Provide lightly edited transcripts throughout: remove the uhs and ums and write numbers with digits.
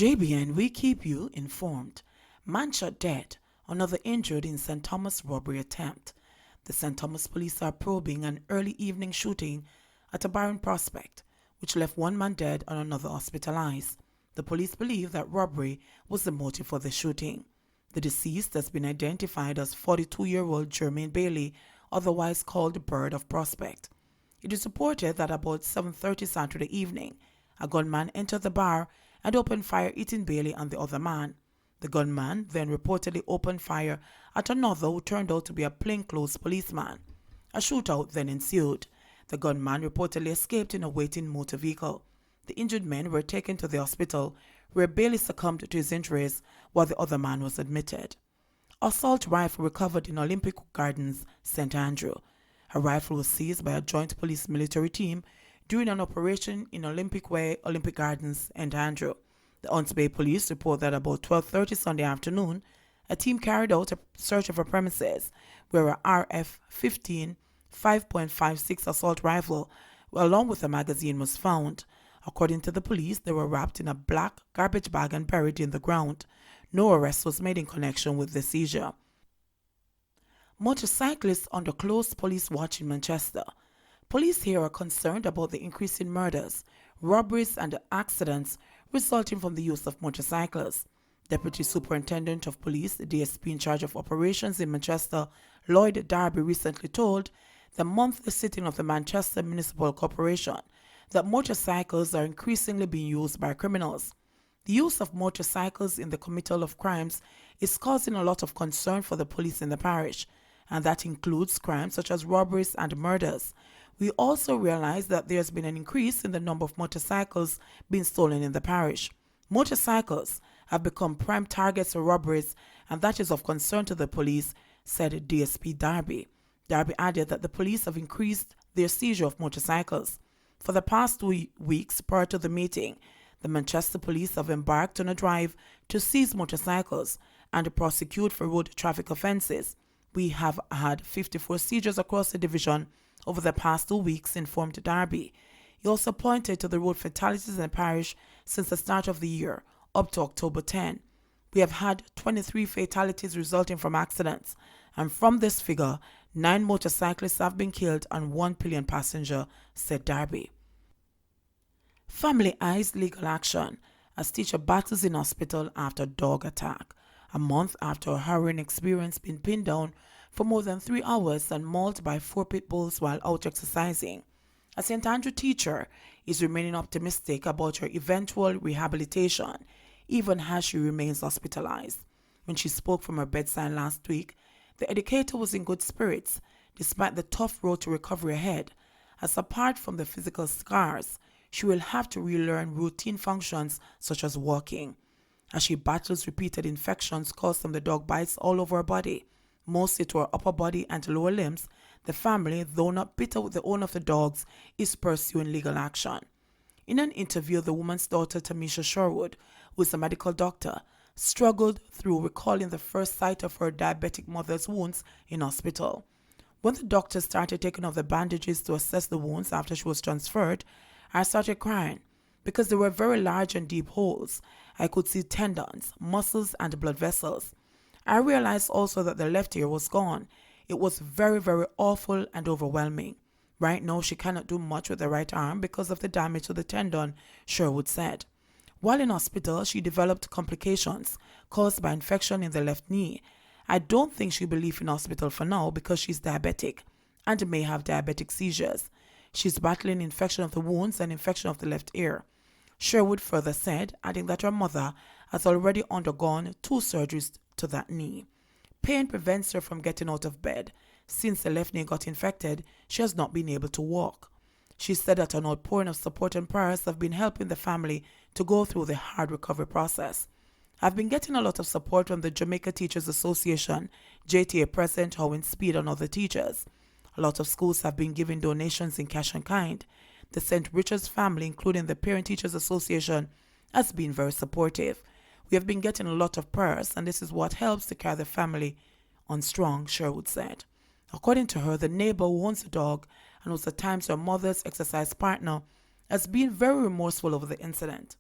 JBN, we keep you informed. Man shot dead, another injured in San Tomas robbery attempt. The San Tomas police are probing an early evening shooting at a barren prospect, which left one man dead and another hospitalized. The police believe that robbery was the motive for the shooting. The deceased has been identified as 42-year-old Jermaine Bailey, otherwise called Bird of Prospect. It is reported that about 7:30 Saturday evening, a gunman entered the bar and opened fire, hitting Bailey and the other man. The gunman then reportedly opened fire at another who turned out to be a plainclothes policeman. A shootout then ensued. The gunman reportedly escaped in a waiting motor vehicle. The injured men were taken to the hospital, where Bailey succumbed to his injuries while the other man was admitted. Assault rifle recovered in Olympic Gardens, St. Andrew. A rifle was seized by a joint police military team during an operation in Olympic Way, Olympic Gardens, St. Andrew. The Hunts Bay police report that about 12:30 Sunday afternoon, a team carried out a search of a premises where a RF-15 5.56 assault rifle along with a magazine was found. According to the police, they were wrapped in a black garbage bag and buried in the ground. No arrest was made in connection with the seizure. Motorcyclists under close police watch in Manchester. Police here are concerned about the increase in murders, robberies and accidents resulting from the use of motorcycles. Deputy Superintendent of Police, the DSP in charge of operations in Manchester, Lloyd Darby, recently told the monthly sitting of the Manchester Municipal Corporation that motorcycles are increasingly being used by criminals. The use of motorcycles in the committal of crimes is causing a lot of concern for the police in the parish, and that includes crimes such as robberies and murders. We also realize that there's been an increase in the number of motorcycles being stolen in the parish. Motorcycles have become prime targets for robberies, and that is of concern to the police, said DSP Darby. Darby added that the police have increased their seizure of motorcycles. For the past 2 weeks prior to the meeting, the Manchester police have embarked on a drive to seize motorcycles and prosecute for road traffic offences. We have had 54 seizures across the division over the past 2 weeks, informed Darby. He also pointed to the road fatalities in the parish since the start of the year, up to October 10. We have had 23 fatalities resulting from accidents, and from this figure, 9 motorcyclists have been killed and 1 pillion passenger, said Darby. Family eyes legal action as teacher battles in hospital after dog attack. A month after a harrowing experience, being pinned down for more than 3 hours and mauled by 4 pit bulls while out exercising. A St. Andrew teacher is remaining optimistic about her eventual rehabilitation, even as she remains hospitalized. When she spoke from her bedside last week, the educator was in good spirits despite the tough road to recovery ahead, as apart from the physical scars, she will have to relearn routine functions such as walking. As she battles repeated infections caused from the dog bites all over her body, mostly to her upper body and lower limbs, the family, though not bitter with the owner of the dogs, is pursuing legal action. In an interview, the woman's daughter, Tamisha Sherwood, who is a medical doctor, struggled through recalling the first sight of her diabetic mother's wounds in hospital. When the doctors started taking off the bandages to assess the wounds after she was transferred, I started crying because they were very large and deep holes. I could see tendons, muscles, and blood vessels. I realized also that the left ear was gone. It was very, very awful and overwhelming. Right now, she cannot do much with the right arm because of the damage to the tendon, Sherwood said. While in hospital, she developed complications caused by infection in the left knee. I don't think she'll be leaving hospital for now because she's diabetic and may have diabetic seizures. She's battling infection of the wounds and infection of the left ear. Sherwood further said, adding that her mother has already undergone 2 surgeries to that knee. Pain prevents her from getting out of bed. Since the left knee got infected, she has not been able to walk. She said that an outpouring of support and prayers have been helping the family to go through the hard recovery process. I've been getting a lot of support from the Jamaica Teachers Association, JTA President Howin Speed, and other teachers. A lot of schools have been giving donations in cash and kind. The St. Richard's family, including the Parent Teachers Association, has been very supportive. We have been getting a lot of prayers, and this is what helps to carry the family on strong, Sherwood said. According to her, the neighbor who owns the dog and was at times her mother's exercise partner has been very remorseful over the incident.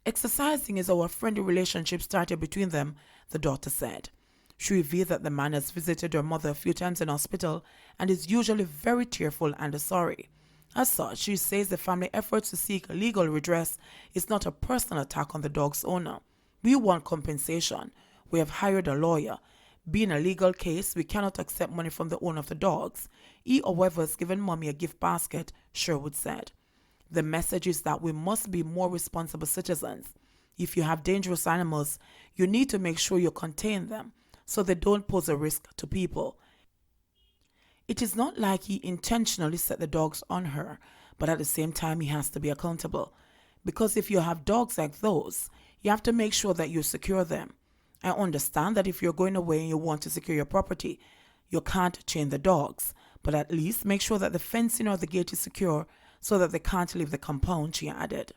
Exercising is our friendly relationship started between them, the daughter said. She revealed that the man has visited her mother a few times in hospital and is usually very tearful and sorry. As such, she says the family efforts to seek legal redress is not a personal attack on the dog's owner. We want compensation. We have hired a lawyer. Being a legal case, we cannot accept money from the owner of the dogs. He, however, has given mommy a gift basket, Sherwood said. The message is that we must be more responsible citizens. If you have dangerous animals, you need to make sure you contain them so they don't pose a risk to people. It is not like he intentionally set the dogs on her, but at the same time he has to be accountable. Because if you have dogs like those, you have to make sure that you secure them. I understand that if you're going away and you want to secure your property, you can't chain the dogs, but at least make sure that the fencing or the gate is secure so that they can't leave the compound, she added.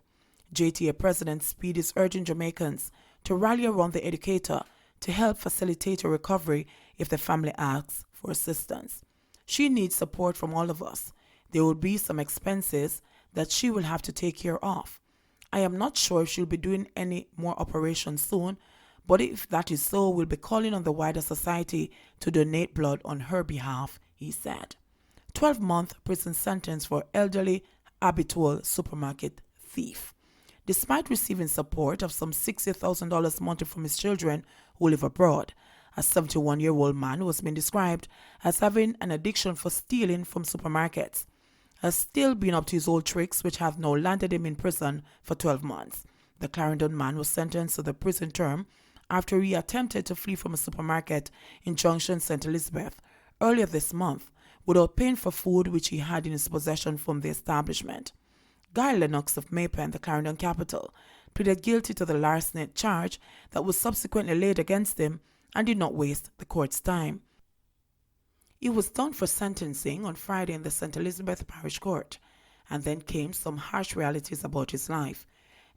JTA President Speed is urging Jamaicans to rally around the educator to help facilitate a recovery if the family asks for assistance. She needs support from all of us. There will be some expenses that she will have to take care of. I am not sure if she'll be doing any more operations soon, but if that is so, we'll be calling on the wider society to donate blood on her behalf, he said. 12-month prison sentence for elderly habitual supermarket thief. Despite receiving support of some $60,000 monthly from his children who live abroad, a 71-year-old man who has been described as having an addiction for stealing from supermarkets has still been up to his old tricks, which have now landed him in prison for 12 months. The Clarendon man was sentenced to the prison term after he attempted to flee from a supermarket in Junction, St. Elizabeth, earlier this month without paying for food which he had in his possession from the establishment. Guy Lennox of Maypen, the Clarendon capital, pleaded guilty to the larceny charge that was subsequently laid against him and did not waste the court's time. He was done for sentencing on Friday in the St. Elizabeth Parish Court, and then came some harsh realities about his life.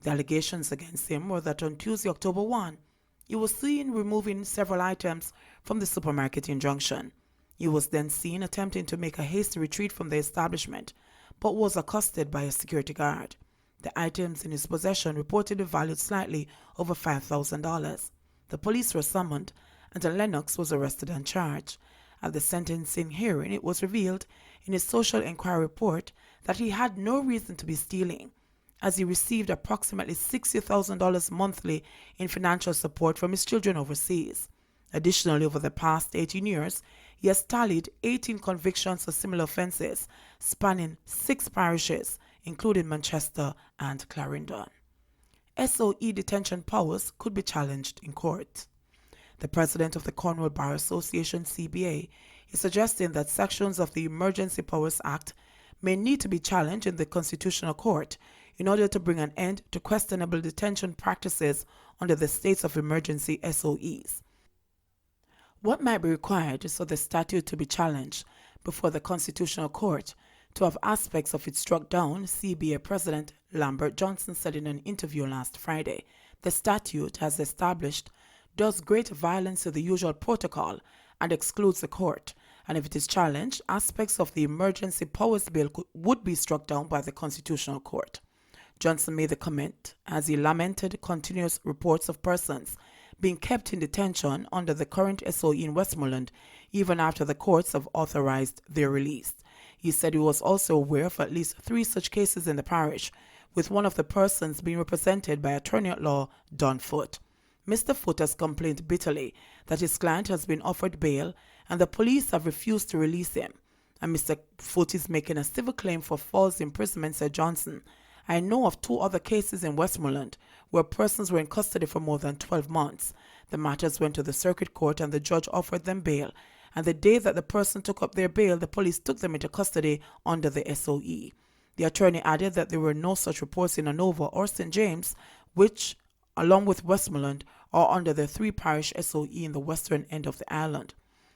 The allegations against him were that on Tuesday, October 1, he was seen removing several items from the supermarket in Junction. He was then seen attempting to make a hasty retreat from the establishment, but was accosted by a security guard. The items in his possession reportedly valued slightly over $5,000. The police were summoned, and Lennox was arrested and charged. At the sentencing hearing, it was revealed in his social inquiry report that he had no reason to be stealing, as he received approximately $60,000 monthly in financial support from his children overseas. Additionally, over the past 18 years, he has tallied 18 convictions for similar offences, spanning 6 parishes, including Manchester and Clarendon. SOE detention powers could be challenged in court. The president of the Cornwall Bar Association, CBA, is suggesting that sections of the Emergency Powers Act may need to be challenged in the Constitutional Court in order to bring an end to questionable detention practices under the states of emergency SOEs. What might be required is for the statute to be challenged before the Constitutional Court to have aspects of it struck down, CBA President Lambert Johnson said in an interview last Friday. The statute, as established, does great violence to the usual protocol and excludes the court, and if it is challenged, aspects of the Emergency Powers Bill would be struck down by the Constitutional Court. Johnson made the comment as he lamented continuous reports of persons being kept in detention under the current SOE in Westmoreland even after the courts have authorized their release. He said he was also aware of at least 3 such cases in the parish, with one of the persons being represented by attorney-at-law Don Foote. Mr. Foote has complained bitterly that his client has been offered bail and the police have refused to release him. And Mr. Foote is making a civil claim for false imprisonment, said Johnson. I know of 2 other cases in Westmoreland where persons were in custody for more than 12 months. The matters went to the circuit court and the judge offered them bail. And the day that the person took up their bail, the police took them into custody under the SOE. The attorney added that there were no such reports in Anova or St. James, which, along with Westmoreland, are under the 3 parish SOE in the western end of the island.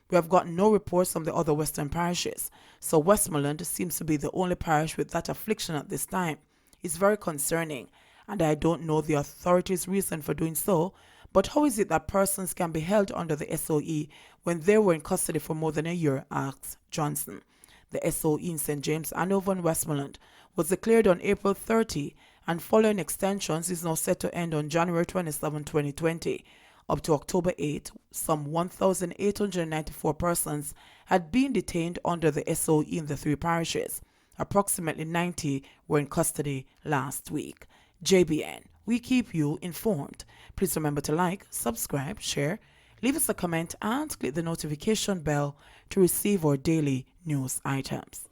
We have gotten no reports from the other western parishes, so Westmoreland seems to be the only parish with that affliction at this time. It's very concerning, and I don't know the authorities' reason for doing so, but how is it that persons can be held under the SOE when they were in custody for more than a year, asked Johnson. The SOE in St. James, Andover and Westmoreland was declared on April 30 and following extensions is now set to end on January 27, 2020. Up to October 8, some 1,894 persons had been detained under the SOE in the three parishes. Approximately 90 were in custody last week. JBN, we keep you informed. Please remember to like, subscribe, share, leave us a comment, and click the notification bell to receive our daily news items.